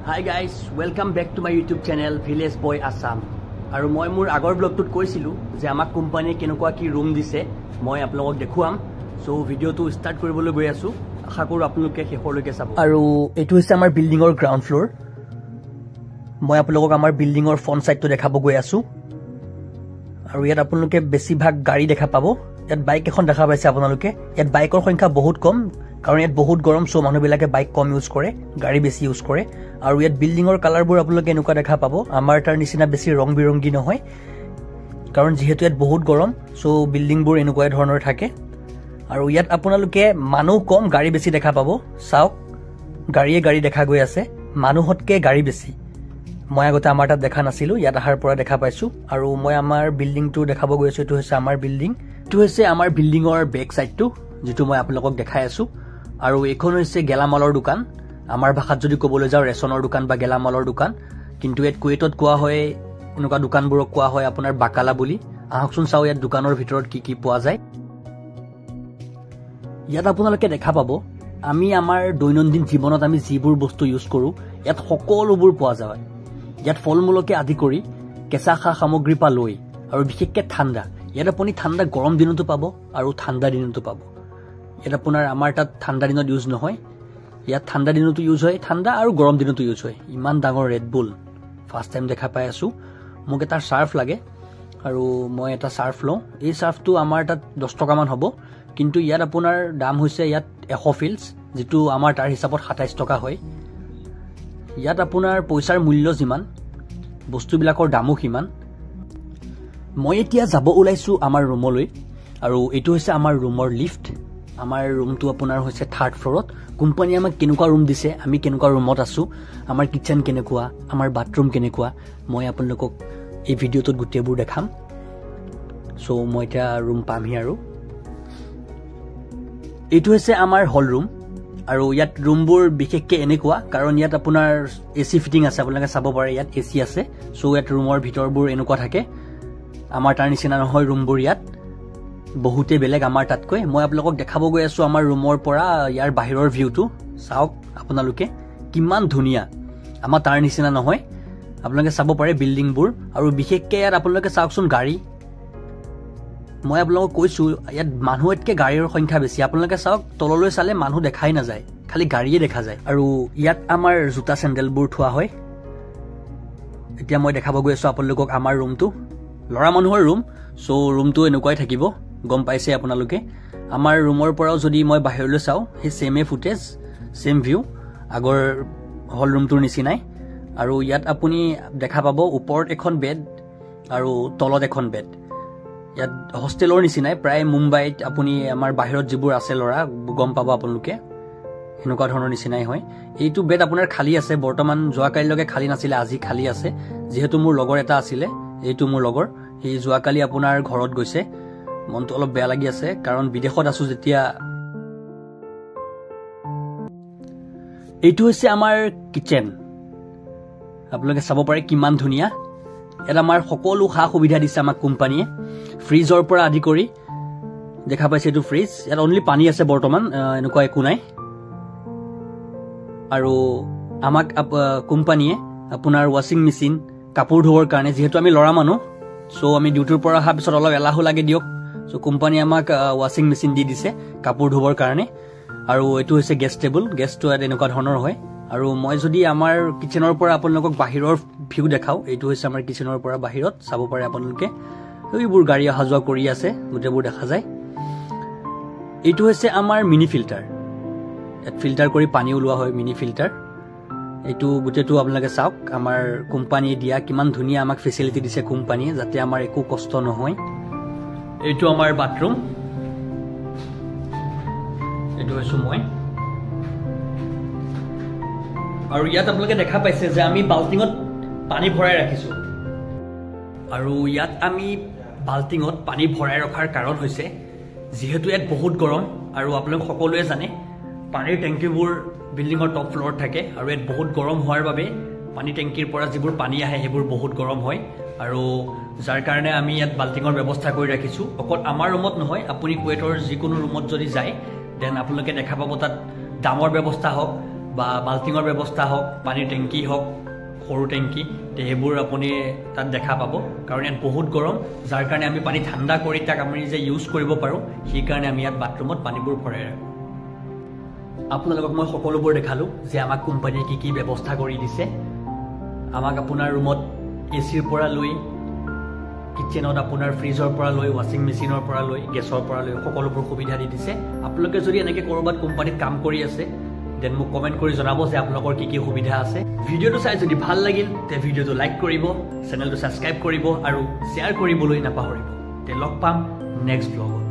Hi guys, welcome back to my YouTube channel Village Boy Assam. আৰু মই মোৰ আগৰ ব্লগটোত কৈছিলো যে আমাক কোম্পানীয়ে কেনেকুৱা কি ৰুম দিছে মই আপোনালোকক দেখুৱাম সো ভিডিওটো ষ্টাৰ্ট কৰিবলৈ গৈ আছো আশা কৰো আপোনালোকে শেষলৈকে চাব আৰু এটো হৈছে আমাৰ বিল্ডিংৰ গ্ৰাউণ্ড ফ্লোৰ মই আপোনালোকক আমাৰ বিল্ডিংৰ ফ্ৰন্ট সাইডটো দেখাব গৈ আছো আৰু ইয়াত আপোনালোকে বেছিভাগ গাড়ী দেখা পাব ইয়াত বাইক এখন দেখা পাইছে আপোনালোকে ইয়াত বাইকৰ সংখ্যা বহুত কম কাৰণ ইয়াত বহুত গৰম সো মানুহবিলাকে বাইক কম ইউজ কৰে গাড়ী বেছি ইউজ কৰে আৰু ইয়াত বিল্ডিংৰ কালাৰবোৰ আপোনালোকে এনেকুৱা দেখা পাব আমাৰ তাৰ নিচিনা বেছি ৰং বিৰংগী নহয় কাৰণ যেহেতু ইয়াত বহুত গৰম সো বিল্ডিংবোৰ এনেকুৱা ধৰণৰ থাকে আৰু ইয়াত আপোনালোকে মানুহ কম গাড়ী বেছি দেখা পাব চাওক গাড়ী দেখা গৈ আছে মানুহতকে গাড়ী বেছি মই আগতে আমাৰ তাত দেখা নাছিলো ইয়াত আহাৰ পৰা দেখা পাইছো আৰু মই আমাৰ বিল্ডিংটো দেখাব গৈ আছো এটো হৈছে আমাৰ বিল্ডিং এটো হৈছে আমাৰ বিল্ডিংৰ বেক সাইডটো যেটো মই আপোনালোকক দেখাই আছো আৰু এখন হৈছে গেলামালৰ দোকান আমাৰ ভাষাত যদি ক'বলৈ যাও ৰেছনৰ দোকান বা গেলামালৰ দোকান কিন্তু এত কুৱেটত কোৱা হয় এনেকুৱা দোকানবোৰক কোৱা হয় আপোনাৰ বাকালা বুলি আহকচোন চাও ইয়াত দোকানৰ ভিতৰত কি কি পোৱা যায় ইয়াত আপোনালোকে দেখা পাব আমি আমাৰ দৈনন্দিন জীৱনত আমি যিবোৰ বস্তু ইউজ কৰো ইয়াত সকলোবোৰ পোৱা যায় ইয়াত ফলমূলকে আদি কৰি কেঁচা খা সামগ্ৰী পা লৈ আৰু বিশেষকৈ ঠাণ্ডা ইয়াত আপুনি ঠাণ্ডা গৰম দিনতো পাব আৰু ঠাণ্ডা দিনতো পাব ইয়াত আপোনাৰ আমাৰ তাত ঠাণ্ডা দিনত ইউজ নহয় ইয়াত ঠাণ্ডা দিনতো ইউজ হয় ঠাণ্ডা আৰু গৰম দিনতো ইউজ হয় ইমান ডাঙৰ ৰেড বুল ফাৰ্স্ট টাইম দেখা পাই আছো মোক এটা সাৰ্ফ লাগে আৰু মই এটা সাৰ্ফ লওঁ এই সাৰ্ফটো আমাৰ তাত 10 টকা মান হ'ব কিন্তু ইয়াত আপোনাৰ দাম হৈছে ইয়াত 100 ফিলস যেটো আমাৰ তাৰ হিচাপত 27 টকা হয় ইয়াত আপোনাৰ পইচাৰ মূল্য যিমান বস্তুবিলাকৰ দামো কিমান মই এতিয়া যাব ওলাইছো আমাৰ ৰুমলৈ আৰু এটো হৈছে আমাৰ ৰুমৰ লিফট আমাৰ ৰুমটো আপোনাৰ হৈছে 3rd ফ্লোৰত কোম্পানী আমাক কেনেকুৱা ৰুম দিছে আমি কেনেকুৱা ৰুমত আছো আমাৰ কিচেন কেনেকুৱা আমাৰ বাথৰুম কেনেকুৱা মই আপোনালোকক এই ভিডিওটোত গুটেবোৰ দেখাম সো মই এটা ৰুম পামহি আৰু এটো হৈছে আমাৰ হল ৰুম আৰু ইয়াত ৰুমবোৰ বিশেষকৈ এনেকুৱা কাৰণ ইয়াত আপোনাৰ এসি ফিটিং আছে আপোনালোকে চাব পাৰে ইয়াত এসি আছে সো ইয়াত ৰুমৰ ভিতৰবোৰ এনেকুৱা থাকে আমাৰ তাৰ নিচিনা নহয় ৰুমবোৰ ইয়াত বহুতে বেলেগ আমাৰ তাতকৈ মই আপোনালোকক দেখাব গৈ আছো আমাৰ ৰুমৰ পৰা ইয়াৰ বাহিৰৰ ভিউটো চাওক আপোনালোকে কিমান ধুনিয়া আমাৰ তাৰ নিচিনা নহয় আপোনালোকে চাব পাৰে বিল্ডিংবোৰ আৰু বিশেষকৈ ইয়াত আপোনালোকে চাওকচোন গাড়ী মই আপোনালোকক কৈছো ইয়াত মানুহতকে গাড়ীৰ সংখ্যা বেছি আপোনালোকে চাওক তললৈ চালে মানুহ দেখাই নাযায় খালি গাড়ীয়ে দেখা যায় আৰু ইয়াত আমাৰ জোতা চেন্ডেলবোৰ থোৱা হয় এতিয়া মই দেখাব গৈ আছো আপোনালোকক আমাৰ ৰুমটো লৰা মানুহৰ ৰুম সো ৰুমটো এনেকুৱাই থাকিব গম পাইছে আপোনালোকে আমাৰ ৰুমৰ পৰাও যদি মই বাহিৰলৈ চাও হে সেমে ফুটেজ সেম ভিউ আগৰ হল ৰুমটোৰ নিচিনাই আৰু ইয়াত আপুনি দেখা পাব ওপৰত এখন বেড আৰু তলত এখন বেড ইয়াত হোষ্টেলৰ নিচিনাই প্ৰায় মুম্বাইত আপুনি আমাৰ বাহিৰত যিবোৰ আছে লৰা গম পাব আপোনালোকে এনেকুৱা ধৰণৰ নিচিনাই হয় এইটো বেড আপোনাৰ খালি আছে বৰ্তমান যোৱা কালিলৈকে খালি নাছিলে আজি খালি আছে যেহেতু মোৰ লগৰ এটা আছিলে এইটো মোৰ লগৰ হি যোৱা কালি আপোনাৰ ঘৰত গৈছে মনটো অলপ বেয়া লাগি আছে কাৰণ বিদেশত আছো যেতিয়া এইটো হৈছে আমাৰ কিচেন আপোনালোকে চাব পাৰে কিমান ধুনিয়া এটা আমাৰ সকলো খা সুবিধা দিছে আমাক কোম্পানীয়ে ফ্ৰিজৰ পৰা আদি কৰি দেখা পাইছে এইটো ফ্ৰিজ ইয়াত অনলি পানী আছে বৰ্তমান এনেকুৱা একো নাই আৰু আমাক কোম্পানীয়ে আপোনাৰ ৱাশ্বিং মেচিন কাপোৰ ধোৱাৰ কাৰণে যেহেতু আমি লৰা মানুহ সো আমি ডিউটিৰ পৰা অহাৰ পিছত অলপ এলাহো লাগে দিয়ক সো কোম্পানীয়ে আমাক ৱাশ্বিং মেচিন দি দিছে কাপোৰ ধোৱাৰ কাৰণে আৰু এটো হৈছে গেছ টেবুল গেছটো এনেকুৱা ধৰণৰ হয় আৰু মই যদি আমাৰ কিচেনৰ পৰা আপোনালোকক বাহিৰৰ ভিউ দেখাও এইটো হৈছে আমাৰ কিচেনৰ পৰা বাহিৰত চাব পাৰে আপোনালোকে এইবোৰ গাড়ী অহা যোৱা কৰি আছে গোটেইবোৰ দেখা যায় এইটো হৈছে আমাৰ মিনি ফিল্টাৰ ইয়াত ফিল্টাৰ কৰি পানী ওলোৱা হয় মিনি ফিল্টাৰ এইটো গোটেইটো আপোনালোকে চাওক আমাৰ কোম্পানীয়ে দিয়া কিমান ধুনিয়া আমাক ফেচিলিটি দিছে কোম্পানীয়ে যাতে আমাৰ একো কষ্ট নহয় এইটো আমাৰ বাথৰুম এইটো হৈছে মই আৰু ইয়াত আপোনালোকে দেখা পাইছে যে আমি বাল্টিঙত পানী ভৰাই ৰাখিছো আৰু ইয়াত আমি বাল্টিঙত পানী ভৰাই ৰখাৰ কাৰণ হৈছে যেহেতু ইয়াত বহুত গৰম আৰু আপোনালোক সকলোৱে জানে পানীৰ টেংকিবোৰ বিল্ডিংৰ টপ ফ্লোৰত থাকে আৰু ইয়াত বহুত গৰম হোৱাৰ বাবে পানী টেংকিৰ পৰা যিবোৰ পানী আহে সেইবোৰ বহুত গৰম হয় আৰু যাৰ কাৰণে আমি ইয়াত বাল্টিঙৰ ব্যৱস্থা কৰি ৰাখিছো অকল আমাৰ ৰুমত নহয় আপুনি কুৱেটৰ যিকোনো ৰুমত যদি যায় দেন আপোনালোকে দেখা পাব তাত ডামৰ ব্যৱস্থা হওক বা বাল্টিঙৰ ব্যৱস্থা হওক পানীৰ টেংকি হওক সৰু টেংকি সেইবোৰ আপুনি তাত দেখা পাব কাৰণ ইয়াত বহুত গৰম যাৰ কাৰণে আমি পানী ঠাণ্ডা কৰি তাক আমি যে ইউজ কৰিব পাৰোঁ সেইকাৰণে আমি ইয়াত বাথৰুমত পানীবোৰ ভৰাই ৰাখোঁ আপোনালোকক মই সকলোবোৰ দেখালোঁ যে আমাক কোম্পানীয়ে কি কি ব্যৱস্থা কৰি দিছে আমাক আপোনাৰ ৰুমত এচিৰ পৰা লৈ কিচেনত আপোনাৰ ফ্ৰিজৰ পৰা লৈ ৱাশ্বিং মেচিনৰ পৰা লৈ গেছৰ পৰা লৈ সকলোবোৰ সুবিধা দি দিছে আপোনালোকে যদি এনেকৈ ক'ৰবাত কোম্পানীত কাম কৰি আছে দেন মোক কমেণ্ট কৰি জনাব যে আপোনালোকৰ কি কি সুবিধা আছে ভিডিঅ'টো চাই যদি ভাল লাগিল তে ভিডিঅ'টো লাইক কৰিব চেনেলটো ছাবস্ক্ৰাইব কৰিব আৰু শ্বেয়াৰ কৰিবলৈ নাপাহৰিব তে লগ পাম নেক্সট ব্লগত